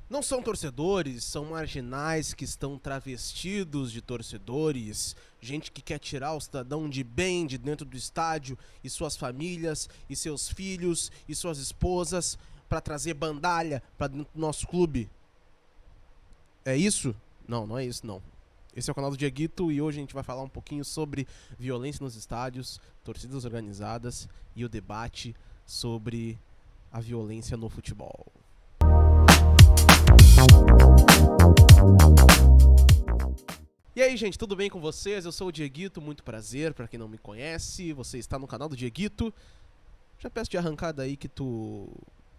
Não são torcedores, são marginais que estão travestidos de torcedores, gente que quer tirar o cidadão de bem de dentro do estádio e suas famílias, e seus filhos, e suas esposas, para trazer bandalha para dentro do nosso clube. É isso? Não, não é isso não. Esse é o canal do Dieguito e hoje a gente vai falar um pouquinho sobre violência nos estádios, torcidas organizadas e o debate sobre a violência no futebol. E aí, gente, tudo bem com vocês? Eu sou o Dieguito, muito prazer, pra quem não me conhece, você está no canal do Dieguito. Já peço de arrancada aí que tu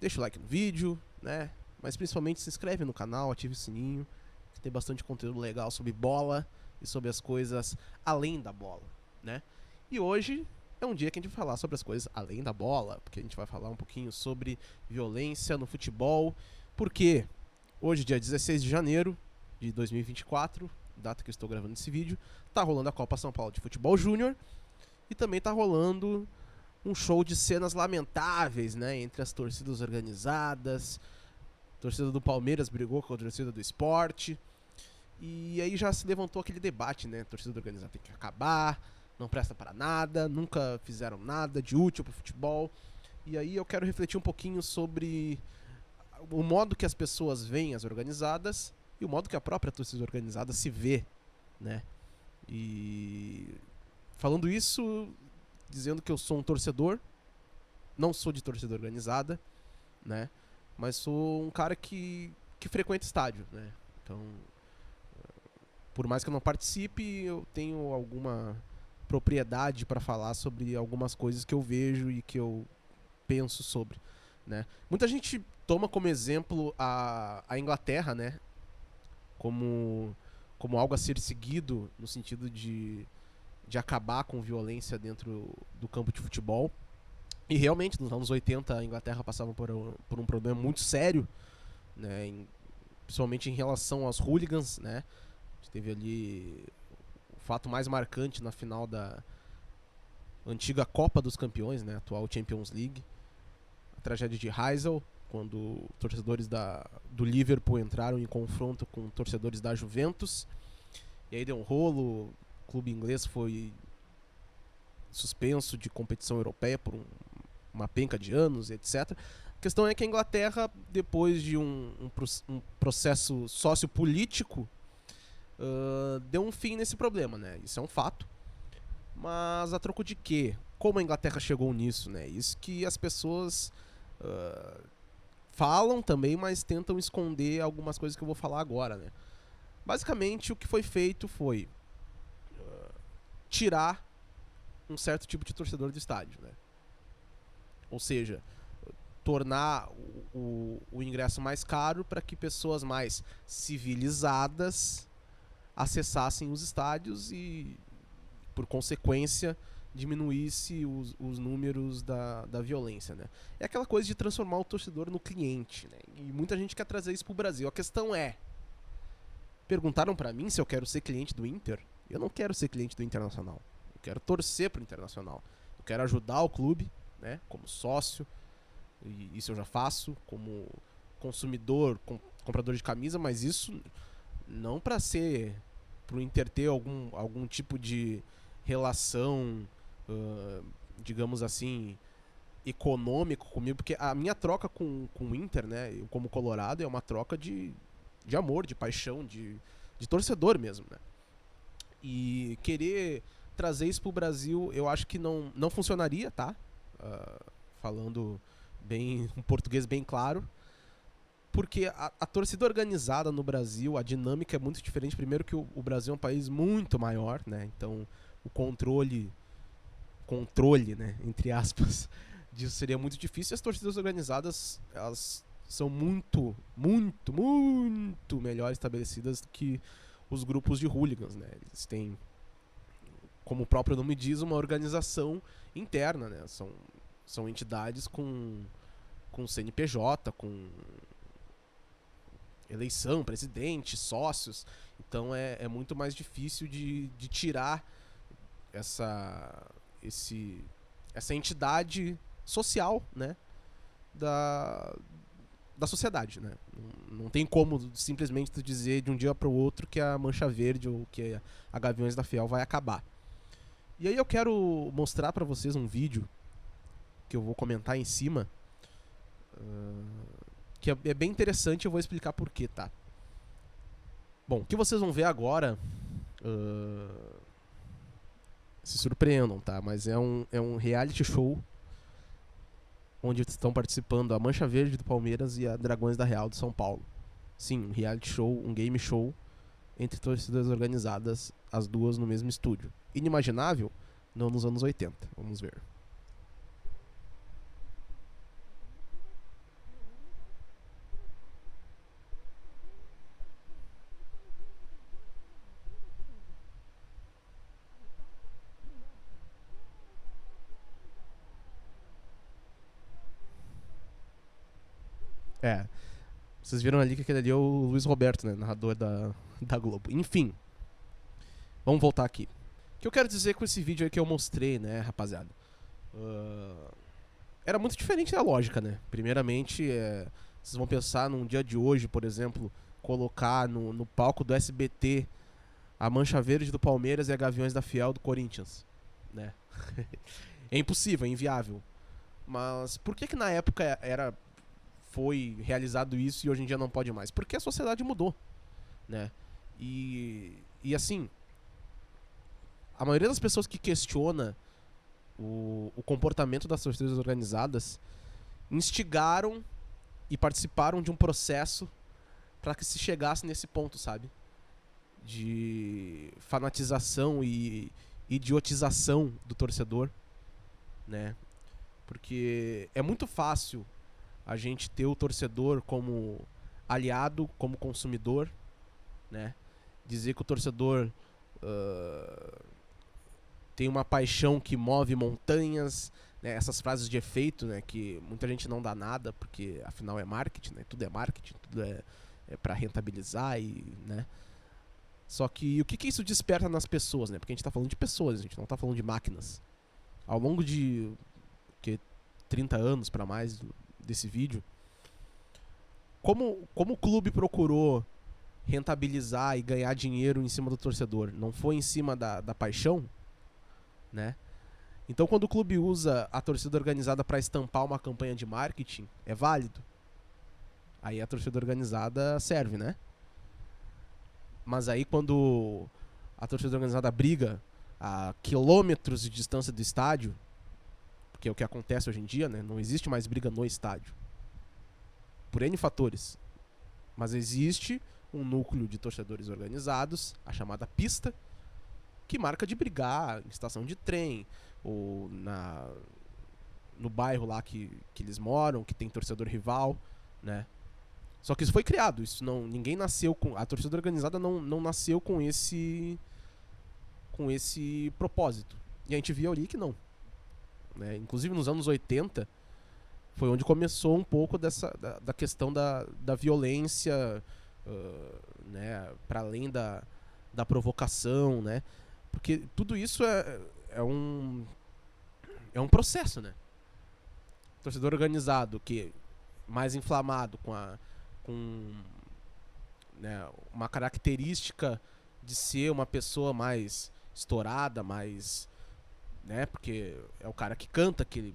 deixa o like no vídeo, né? Mas principalmente se inscreve no canal, ative o sininho, que tem bastante conteúdo legal sobre bola e sobre as coisas além da bola, né? E hoje é um dia que a gente vai falar sobre as coisas além da bola, porque a gente vai falar um pouquinho sobre violência no futebol, porque hoje, dia 16 de janeiro de 2024, data que eu estou gravando esse vídeo, tá rolando a Copa São Paulo de Futebol Júnior e também tá rolando um show de cenas lamentáveis, né, entre as torcidas organizadas. A torcida do Palmeiras brigou com a torcida do Sport. E aí já se levantou aquele debate, né, a torcida organizada tem que acabar, não presta para nada, nunca fizeram nada de útil pro futebol. E aí eu quero refletir um pouquinho sobre o modo que as pessoas veem as organizadas e o modo que a própria torcida organizada se vê, né? E falando isso, dizendo que eu sou um torcedor, não sou de torcida organizada, né? Mas sou um cara que frequenta estádio, né? Então, por mais que eu não participe, eu tenho alguma propriedade para falar sobre algumas coisas que eu vejo e que eu penso sobre, né? Muita gente toma como exemplo a Inglaterra, né? Como algo a ser seguido no sentido de acabar com violência dentro do campo de futebol. E realmente, nos anos 80, a Inglaterra passava por um problema muito sério, né, principalmente em relação aos hooligans, né? A gente teve ali o fato mais marcante na final da antiga Copa dos Campeões, né, atual Champions League, a tragédia de Heysel, quando torcedores do Liverpool entraram em confronto com torcedores da Juventus. E aí deu um rolo, o clube inglês foi suspenso de competição europeia por uma penca de anos, etc. A questão é que a Inglaterra, depois de um processo sociopolítico, deu um fim nesse problema, né? Isso é um fato. Mas a troco de quê? Como a Inglaterra chegou nisso, né? Isso que as pessoas falam também, mas tentam esconder algumas coisas que eu vou falar agora, né? Basicamente, o que foi feito foi tirar um certo tipo de torcedor do estádio, né? Ou seja, tornar o ingresso mais caro para que pessoas mais civilizadas acessassem os estádios e, por consequência, diminuísse os números da violência, né? É aquela coisa de transformar o torcedor no cliente, né? E muita gente quer trazer isso pro Brasil. A questão é, perguntaram pra mim se eu quero ser cliente do Inter. Eu não quero ser cliente do Internacional. Eu quero torcer pro Internacional. Eu quero ajudar o clube, né? Como sócio. E isso eu já faço. Como consumidor, comprador de camisa. Mas isso não pra ser... pro Inter ter algum tipo de relação, digamos assim, econômico comigo. Porque a minha troca com o Inter, né? Eu, como colorado, é uma troca de amor, de paixão, de torcedor mesmo, né? E querer trazer isso pro Brasil, eu acho que não funcionaria, tá? Falando bem um português bem claro. Porque a torcida organizada no Brasil, a dinâmica é muito diferente. Primeiro que o Brasil é um país muito maior, né? Então o controle, né, entre aspas, disso seria muito difícil. E as torcidas organizadas, elas são muito, muito, muito melhor estabelecidas do que os grupos de hooligans, né? Eles têm, como o próprio nome diz, uma organização interna, né? São entidades com CNPJ, com eleição, presidente, sócios. Então é muito mais difícil de tirar essa entidade social, né, da sociedade, né? Não tem como simplesmente tu dizer de um dia para o outro que a Mancha Verde ou que a Gaviões da Fiel vai acabar. E aí eu quero mostrar para vocês um vídeo que eu vou comentar em cima, que é bem interessante, eu vou explicar por quê, tá? Bom, o que vocês vão ver agora, se surpreendam, tá? Mas é um reality show onde estão participando a Mancha Verde do Palmeiras e a Dragões da Real de São Paulo. Sim, um reality show, um game show entre torcidas organizadas, as duas no mesmo estúdio. Inimaginável? Não nos anos 80. Vamos ver. Vocês viram ali que aquele ali é o Luiz Roberto, né? Narrador da Globo. Enfim. Vamos voltar aqui. O que eu quero dizer com esse vídeo aí que eu mostrei, né, rapaziada? Era muito diferente da lógica, né? Primeiramente, vocês vão pensar num dia de hoje, por exemplo, colocar no palco do SBT a Mancha Verde do Palmeiras e a Gaviões da Fiel do Corinthians, né? É impossível, é inviável. Mas por que na época foi realizado isso e hoje em dia não pode mais? Porque a sociedade mudou, né? E assim, a maioria das pessoas que questiona o comportamento das torcidas organizadas instigaram e participaram de um processo para que se chegasse nesse ponto, sabe? De fanatização e idiotização do torcedor, né? Porque é muito fácil a gente ter o torcedor como aliado, como consumidor, né? Dizer que o torcedor tem uma paixão que move montanhas, né? Essas frases de efeito, né? Que muita gente não dá nada, porque afinal é marketing, né? Tudo é marketing, tudo é para rentabilizar, né? Só que o que isso desperta nas pessoas, né? Porque a gente tá falando de pessoas, a gente não tá falando de máquinas. Ao longo de 30 anos para mais desse vídeo, como o clube procurou rentabilizar e ganhar dinheiro em cima do torcedor? Não foi em cima da paixão, né? Então, quando o clube usa a torcida organizada para estampar uma campanha de marketing, é válido. Aí a torcida organizada serve, né? Mas aí quando a torcida organizada briga a quilômetros de distância do estádio, que é o que acontece hoje em dia, né? Não existe mais briga no estádio. Por N fatores. Mas existe um núcleo de torcedores organizados, a chamada pista, que marca de brigar em estação de trem, ou no bairro lá que eles moram, que tem torcedor rival, né? Só que isso foi criado, ninguém nasceu com... A torcida organizada não nasceu com esse propósito. E a gente via ali que não. Né? Inclusive nos anos 80 foi onde começou um pouco da questão da violência, né? Para além da provocação, né? Porque tudo isso é um processo, né? Torcedor organizado, que mais inflamado, com né, uma característica de ser uma pessoa mais estourada, mais, né, porque é o cara que canta, que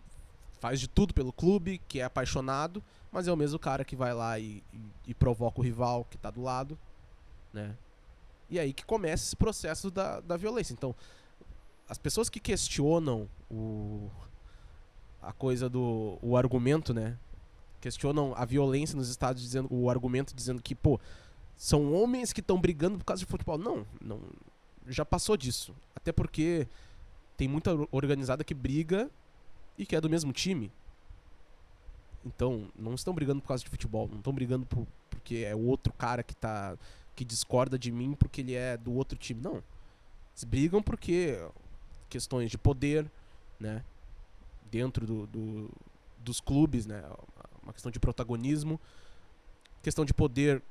faz de tudo pelo clube, que é apaixonado, mas é o mesmo cara que vai lá e provoca o rival que tá do lado, né? E aí que começa esse processo da violência. Então, as pessoas que questionam a coisa o argumento, né? Questionam a violência nos estádios, o argumento dizendo que, pô, são homens que estão brigando por causa de futebol. Não, já passou disso. Até porque tem muita organizada que briga e que é do mesmo time. Então, não estão brigando por causa de futebol. Não estão brigando porque é o outro cara que discorda de mim porque ele é do outro time. Não. Eles brigam porque questões de poder, né? Dentro dos clubes, né? Uma questão de protagonismo, questão de poder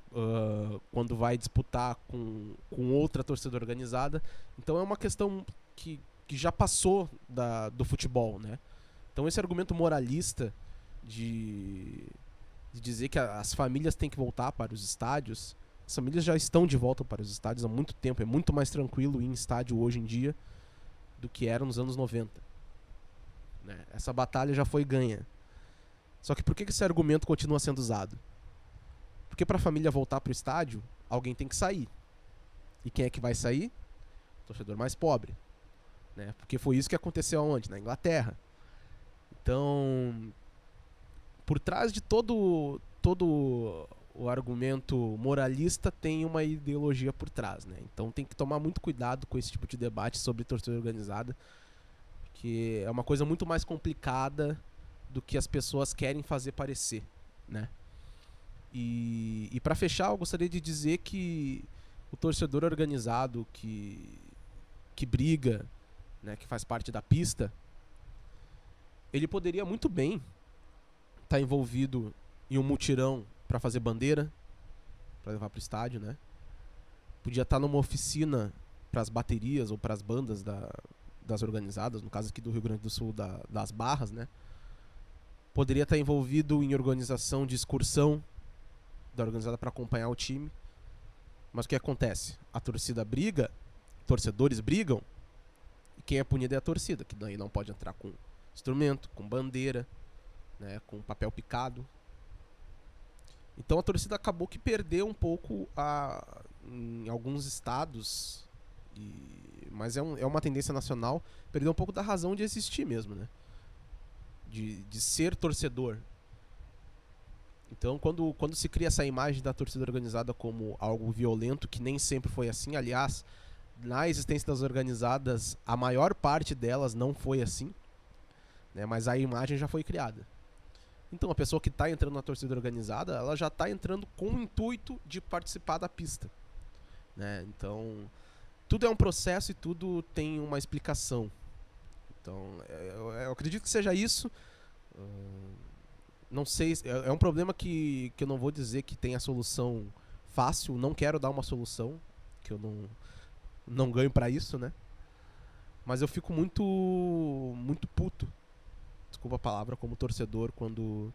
quando vai disputar com outra torcida organizada. Então é uma questão que já passou do futebol, né? Então esse argumento moralista de de dizer que as famílias têm que voltar para os estádios. As famílias já estão de volta para os estádios há muito tempo. É muito mais tranquilo ir em estádio hoje em dia do que era nos anos 90. Né? Essa batalha já foi ganha. Só que por que esse argumento continua sendo usado? Porque para a família voltar para o estádio, alguém tem que sair. E quem é que vai sair? O torcedor mais pobre. Né? Porque foi isso que aconteceu aonde? Na Inglaterra. Então, por trás de todo o argumento moralista tem uma ideologia por trás, né? Então tem que tomar muito cuidado com esse tipo de debate sobre torcida organizada, porque é uma coisa muito mais complicada do que as pessoas querem fazer parecer, né? E para fechar, eu gostaria de dizer que o torcedor organizado que briga, né, que faz parte da pista, ele poderia muito bem estar envolvido em um mutirão para fazer bandeira, para levar para o estádio, né? Podia estar numa oficina para as baterias ou para as bandas das organizadas, no caso aqui do Rio Grande do Sul, das barras, né? Poderia estar envolvido em organização de excursão da organizada para acompanhar o time. Mas o que acontece? A torcida briga, torcedores brigam, e quem é punido é a torcida, que daí não pode entrar com instrumento, com bandeira, né, com papel picado. Então a torcida acabou que perdeu um pouco em alguns estados, mas é uma tendência nacional, perdeu um pouco da razão de existir mesmo, né? De ser torcedor. Então quando se cria essa imagem da torcida organizada como algo violento, que nem sempre foi assim, aliás, na existência das organizadas, a maior parte delas não foi assim, né? Mas a imagem já foi criada. Então a pessoa que está entrando na torcida organizada, ela já está entrando com o intuito de participar da pista, né? Então tudo é um processo e tudo tem uma explicação. Então eu acredito que seja isso. Não sei, é um problema que eu não vou dizer que tem a solução fácil. Não quero dar uma solução, que eu não ganho pra isso, né? Mas eu fico muito puto, desculpa a palavra, como torcedor, quando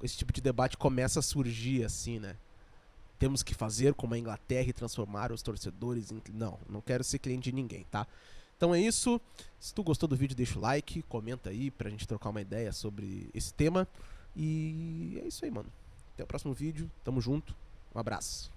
esse tipo de debate começa a surgir assim, né? Temos que fazer como a Inglaterra e transformar os torcedores em... Não quero ser cliente de ninguém, tá? Então é isso. Se tu gostou do vídeo, deixa o like, comenta aí pra gente trocar uma ideia sobre esse tema. E é isso aí, mano. Até o próximo vídeo. Tamo junto. Um abraço.